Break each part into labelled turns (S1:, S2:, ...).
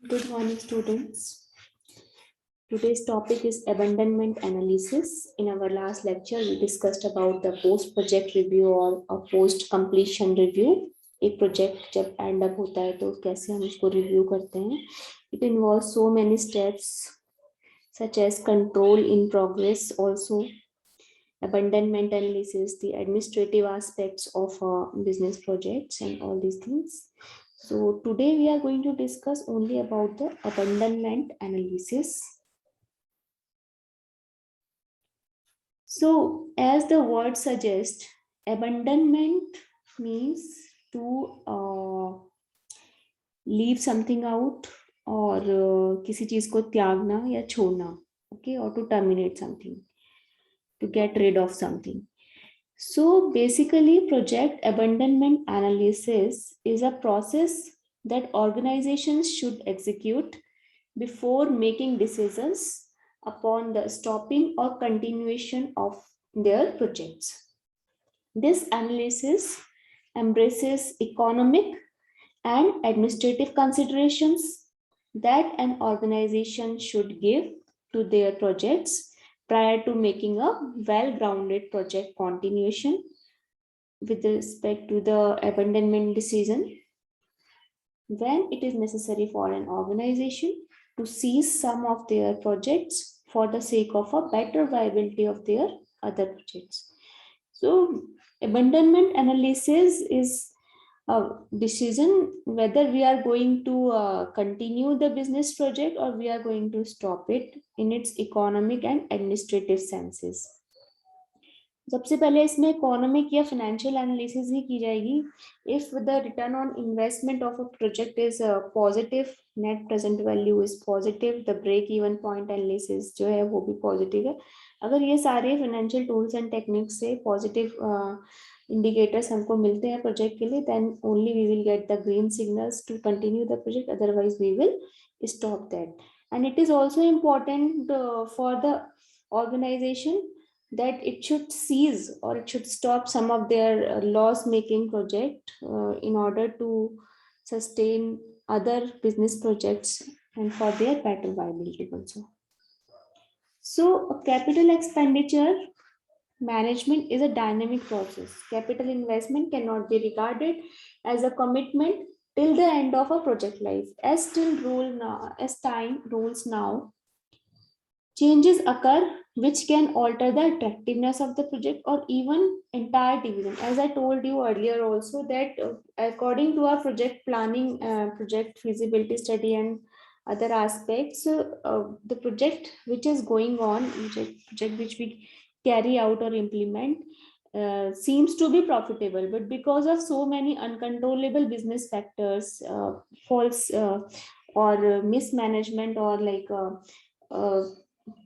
S1: Good morning, students. Today's topic is abandonment analysis. In our last lecture, we discussed about the post-project review or a post-completion review. एक project जब end up होता है तो कैसे हम उसको review करते हैं. It involves so many steps such as control in progress, also abandonment analysis, the administrative aspects of business projects, and all these things. So today we are going to discuss only about the abandonment analysis. So as the word suggests, abandonment means to leave something out और किसी चीज को त्यागना या छोड़ना, okay, or to terminate something, to get rid of something. So basically, project abandonment analysis is a process that organizations should execute before making decisions upon the stopping or continuation of their projects. This analysis embraces economic and administrative considerations that an organization should give to their projects prior to making a well-grounded project continuation with respect to the abandonment decision. When it is necessary for an organization to cease some of their projects for the sake of a better viability of their other projects. So abandonment analysis is a decision whether we are going to continue the business project or we are going to stop it in its economic and administrative senses. सबसे पहले इसमें economic या financial analysis ही की जाएगी. If the return on investment of a project is positive, net present value is positive, the break even point analysis जो है वो भी पॉजिटिव है. अगर ये सारे फाइनेंशियल टूल्स एंड टेक्निक्स से पॉजिटिव इंडिकेटर्स हमको मिलते हैं प्रोजेक्ट के लिए, then only we will get the green signals to continue the project, otherwise we will stop that. And it is also important for the organization that it should cease or it should stop some of their loss-making project in order to sustain other business projects and for their better viability also. So capital expenditure management is a dynamic process. Capital investment cannot be regarded as a commitment till the end of a project life. As time rolls now, changes occur which can alter the attractiveness of the project or even entire division. As I told you earlier also that according to our project planning, project feasibility study and other aspects, the project which is going on, project which we carry out or implement seems to be profitable, but because of so many uncontrollable business factors, false or mismanagement or like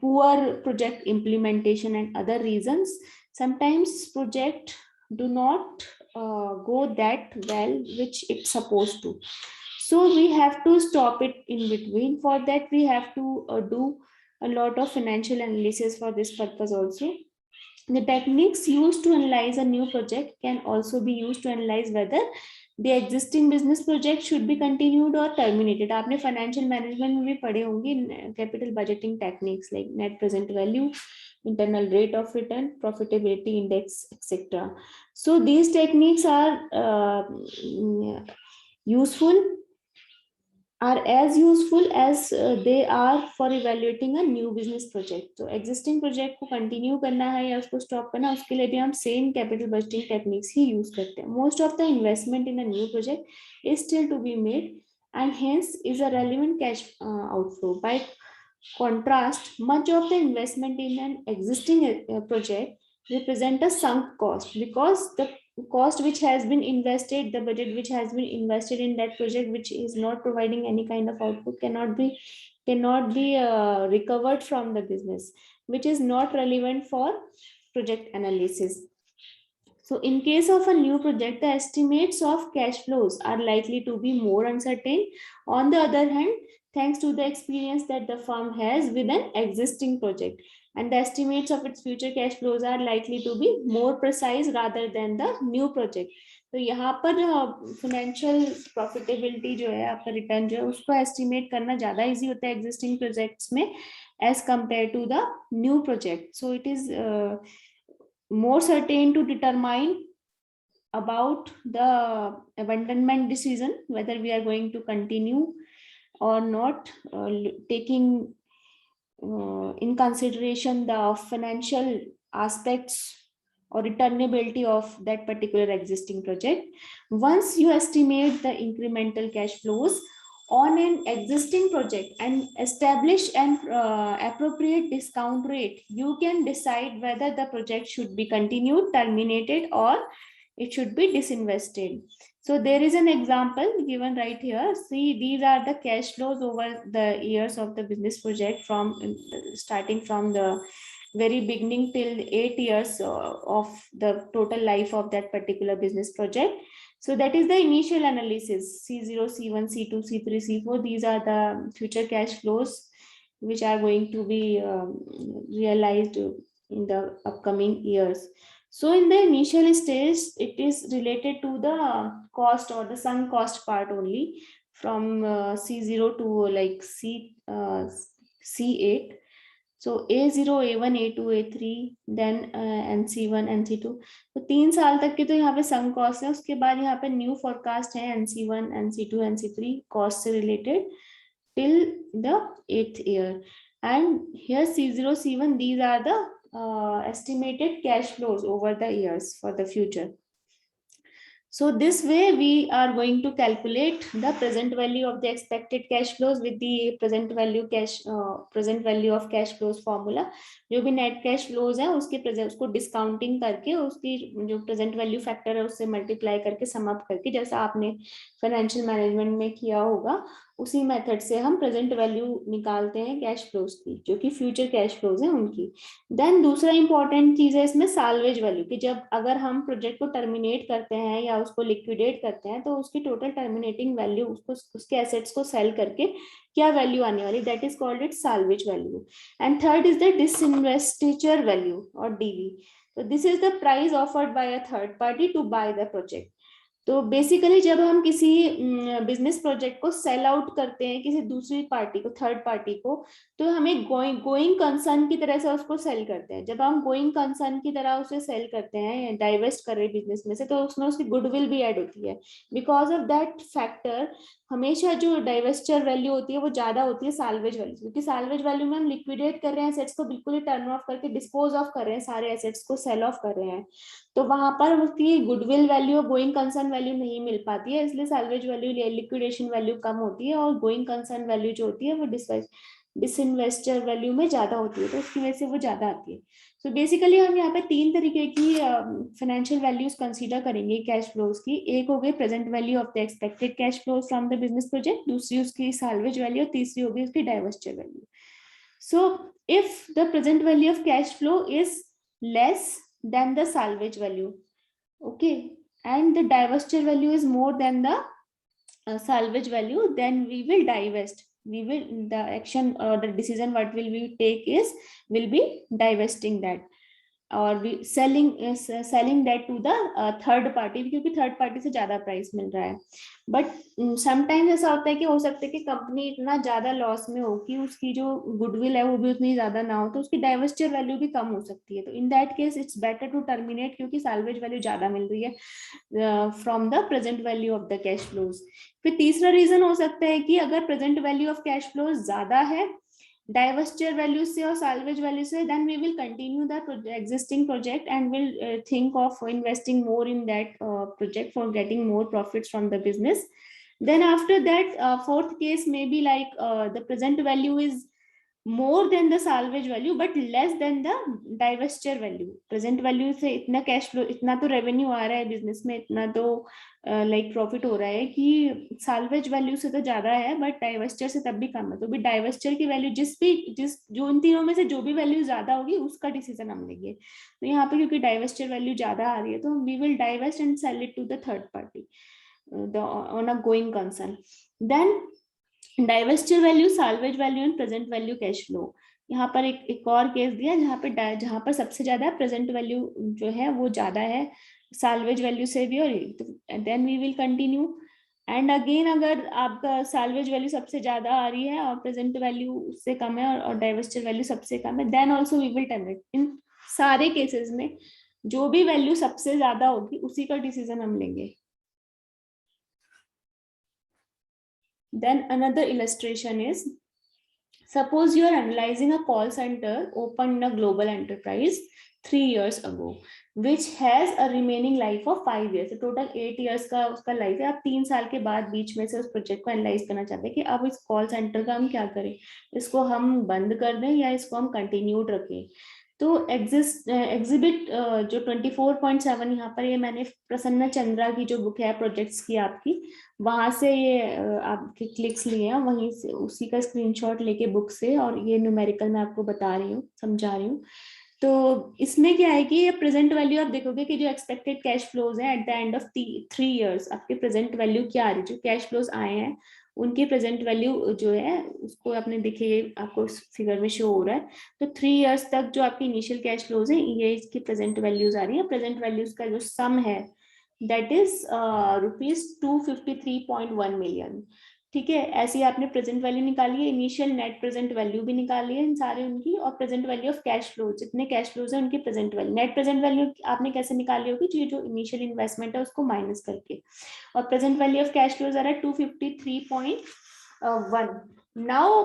S1: poor project implementation and other reasons, sometimes project do not go that well which it's supposed to. So we have to stop it in between. For that we have to do a lot of financial analysis for this purpose also. The techniques used to analyze a new project can also be used to analyze whether the existing business project should be continued or terminated. आपने financial management में भी पढ़े होंगे capital budgeting techniques like net present value, internal rate of return, profitability index, etc. So these techniques are as useful as they are for evaluating a new business project. So existing project को continue करना है या उसको stop करना, उसके लिए भी हम same capital budgeting techniques ही use करते हैं. Most of the investment in a new project is still to be made and hence is a relevant cash outflow. By contrast, much of the investment in an existing project represent a sunk cost, because the cost which has been invested, the budget which has been invested in that project which is not providing any kind of output cannot be recovered from the business, which is not relevant for project analysis. So in case of a new project, the estimates of cash flows are likely to be more uncertain. On the other hand, thanks to the experience that the firm has with an existing project, and the estimates of its future cash flows are likely to be more precise rather than the new project. तो यहाँ पर financial profitability जो है, आपका return जो है, उसको estimate करना ज्यादा इजी होता है एग्जिस्टिंग प्रोजेक्ट्स में as compare to the new project. So it is more certain to determine about the abandonment decision, whether we are going to continue or not, taking in consideration the financial aspects or returnability of that particular existing project. Once you estimate the incremental cash flows on an existing project and establish an appropriate discount rate, you can decide whether the project should be continued, terminated, or it should be disinvested. So there is an example given right here. See, these are the cash flows over the years of the business project, from starting from the very beginning till 8 years of the total life of that particular business project. So that is the initial analysis, C0, C1, C2, C3, C4. These are the future cash flows which are going to be realized in the upcoming years. So in the initial stage, it is related to the cost or the sunk cost part only, from C0 to like C8. So A0, A1, A2, A3, then NC1, NC2. तो 3 साल तक के तो यहाँ पे sunk cost है. उसके बाद यहाँ पे new forecast है NC1, NC2, NC3 cost से related till the 8th year. And here C0, C1, these are the estimated cash flows over the years for the future. So this way we are going to calculate the present value of the expected cash flows with the present value of cash flows formula. जो भी net cash flows है उसको discounting करके उसकी जो present value factor है उससे multiply करके सम अप करके, जैसा आपने फाइनेंशियल मैनेजमेंट में किया होगा, उसी मेथड से हम प्रेजेंट वैल्यू निकालते हैं कैश फ्लोज की, जो कि फ्यूचर कैश फ्लोज हैं उनकी. देन दूसरा इंपॉर्टेंट चीज है इसमें साल्वेज वैल्यू, कि जब अगर हम प्रोजेक्ट को टर्मिनेट करते हैं या उसको लिक्विडेट करते हैं तो उसकी टोटल टर्मिनेटिंग वैल्यू, उसको उसके एसेट्स को सेल करके क्या वैल्यू आने वाली, that is called it salvage value. And third is the divestiture value or DV. तो this is the price offered by a third party to buy the project. तो basically जब हम किसी बिजनेस प्रोजेक्ट को sell out करते हैं किसी दूसरी पार्टी को, थर्ड पार्टी को, तो हमें गोइंग कंसर्न की तरह से उसको सेल करते हैं. जब हम गोइंग कंसर्न की तरह उसे सेल करते हैं, डाइवेस्ट कर रहे बिजनेस में से, तो उसमें उसकी गुडविल भी ऐड होती है. बिकॉज ऑफ दैट फैक्टर हमेशा जो डाइवेस्चर वैल्यू होती है वो ज्यादा होती है साल्वेज वैल्यू, क्योंकि साल्वेज वैल्यू में हम लिक्विडेट कर रहे हैं एसेट्स को, बिल्कुल ही टर्न ऑफ करके डिस्पोज ऑफ कर रहे हैं, सारे एसेट्स को सेल ऑफ कर रहे हैं. तो वहां पर उसकी गुडविल वैल्यू और गोइंग कंसर्न वैल्यू नहीं मिल पाती है, इसलिए साल्वेज वैल्यू, लिक्विडेशन वैल्यू कम होती है, और गोइंग कंसर्न वैल्यू जो होती है वो डिसइन्वेस्टर वैल्यू में ज्यादा होती है, तो उसकी वजह से वो ज्यादा आती है. सो बेसिकली हम यहाँ पे 3 तरीके की फाइनेंशियल वैल्यूज कंसीडर करेंगे कैश फ्लोज की. एक हो गई present value of the expected cash flows from the business project, दूसरी उसकी साल्वेज वैल्यू, और तीसरी होगी उसकी divestiture value. So if the present value of cash flow is less than the salvage value, okay, and the divestiture value is more than the salvage value, then we will divest. The action or the decision what will we take is, will be divesting that, और selling that to the third party, क्योंकि third party से ज्यादा price मिल रहा है. But sometimes ऐसा होता है कि हो सकता है कि कंपनी इतना ज्यादा लॉस में हो कि उसकी जो गुडविल है वो भी उतनी ज्यादा ना हो, तो उसकी डाइवेस्चर वैल्यू भी कम हो सकती है. तो in that case it's better to terminate, क्योंकि साल्वेज वैल्यू ज्यादा मिल रही है from the present value of the cash flows. फिर तीसरा रीजन हो सकता है कि अगर present value of cash flows ज्यादा है डाइवेस्चर वैल्यू से और साल्वेज वैल्यू से, then we will continue the existing project and will think of investing more in that project for getting more profits from the business. Then after that, fourth case may be like the present value is more than the salvage value but less than the divestiture value. present value से इतना cash flow, इतना तो revenue आ रहा है business में, इतना तो like profit हो रहा है कि साल्वेज वैल्यू से तो ज्यादा है, बट डाइवेस्चर से तब भी कम है. तो भी डाइवेस्चर की वैल्यू जो इन तीनों में से जो भी वैल्यू ज्यादा होगी उसका डिसीजन हम लेंगे. तो यहाँ पे क्योंकि डाइवेस्चर वैल्यू ज्यादा आ रही है, तो we will divest and sell it to the third party on a going concern. Then divestiture value, salvage value, and present value cash flow. यहाँ पर एक और केस दिया जहाँ पर सबसे ज्यादा प्रेजेंट वैल्यू जो है वो ज्यादा है साल्वेज वैल्यू से भी, और then we will continue. And again अगर आपका साल्वेज वैल्यू सबसे ज्यादा आ रही है और प्रेजेंट वैल्यू उससे कम है और डाइवेस्टेड वैल्यू सबसे कम है, then also we will terminate. इन सारे केसेस में जो भी वैल्यू सबसे ज्यादा होगी उसी का डिसीजन हम लेंगे। Then another illustration is, suppose you are analyzing a call center opened in a global enterprise 3 years ago, which has a remaining life of 5 years. So total 8 years का उसका लाइफ है। आप 3 साल के बाद बीच में से उस प्रोजेक्ट को एनालाइज करना चाहते हैं कि अब इस कॉल सेंटर का हम क्या करें, इसको हम बंद कर दें या इसको हम कंटिन्यूड रखें। तो एग्जिबिट जो 24.7 यहाँ पर, ये मैंने प्रसन्ना चंद्रा की जो बुक है प्रोजेक्ट्स की आपकी, वहां से ये आपके क्लिक्स लिए हैं, वहीं से उसी का स्क्रीनशॉट लेके बुक से, और ये न्यूमेरिकल मैं आपको बता रही हूँ, समझा रही हूँ। तो इसमें क्या है कि ये प्रेजेंट वैल्यू आप देखोगे कि जो एक्सपेक्टेड कैश फ्लोज हैं at the end of 3 years, आपके प्रेजेंट वैल्यू क्या आ रही है, जो कैश फ्लोज आए हैं उनकी प्रेजेंट वैल्यू जो है उसको आपने देखिए आपको फिगर में शो हो रहा है। तो 3 इयर्स तक जो आपकी इनिशियल कैश फ्लोज है ये इसकी प्रेजेंट वैल्यूज आ रही है। प्रेजेंट वैल्यूज का जो सम है दैट इज ₹253.1 मिलियन। ठीक है, ऐसी आपने प्रेजेंट वैल्यू निकाली है, इनिशियल नेट प्रेजेंट वैल्यू भी निकाली है इन सारे उनकी, और present value of cash flow, जितने कैश फ्लोज है उनकी present value. Net present value आपने कैसे निकाली होगी, जो इनिशियल इन्वेस्टमेंट है उसको माइनस करके, और present value of cash flows आ रहा है 253.1। Now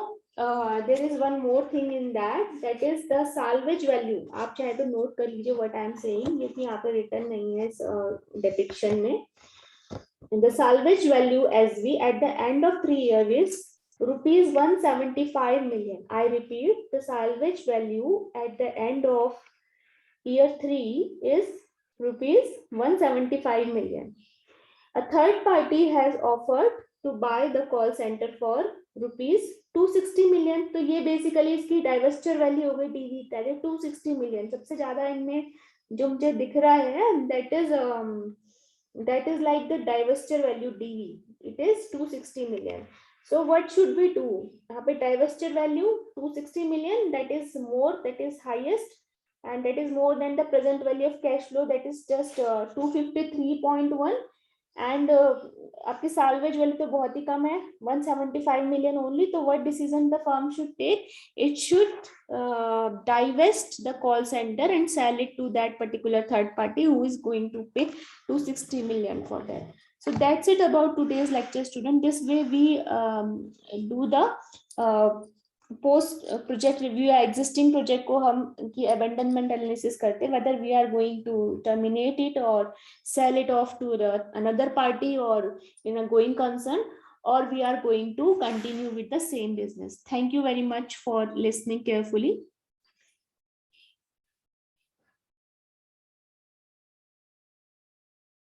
S1: there is one more thing in that is the salvage value। आप चाहे तो नोट कर लीजिए what I am saying, ये यहाँ पे रिटर्न नहीं है इस डिपिक्शन में। The salvage value SV at the end of 3 years is ₹175 million। I repeat, the salvage value at the end of year 3 is ₹175 million। A third party has offered to buy the call center for ₹260 million। तो ये basically इसकी डाइवेस्टर value हो गई DV, that is 260 million. सबसे ज्यादा इनमें जो मुझे दिख रहा है that is like the divested value DV, it is 260 million। So what should we do? यहाँ पे divested value 260 million, that is more, that is highest, and that is more than the present value of cash flow, that is just 253.1, and आपकी salvage value तो बहुत ही कम है 175 million only। तो what decision the firm should take? It should divest the call center and sell it to that particular third party who is going to pay 260 million for that। So that's it about today's lecture, student। This way we do the post project review या existing project को हम की abandonment analysis करते हैं, whether we are going to terminate it or sell it off to another party or in a going concern, or we are going to continue with the same business। Thank you very much for listening carefully।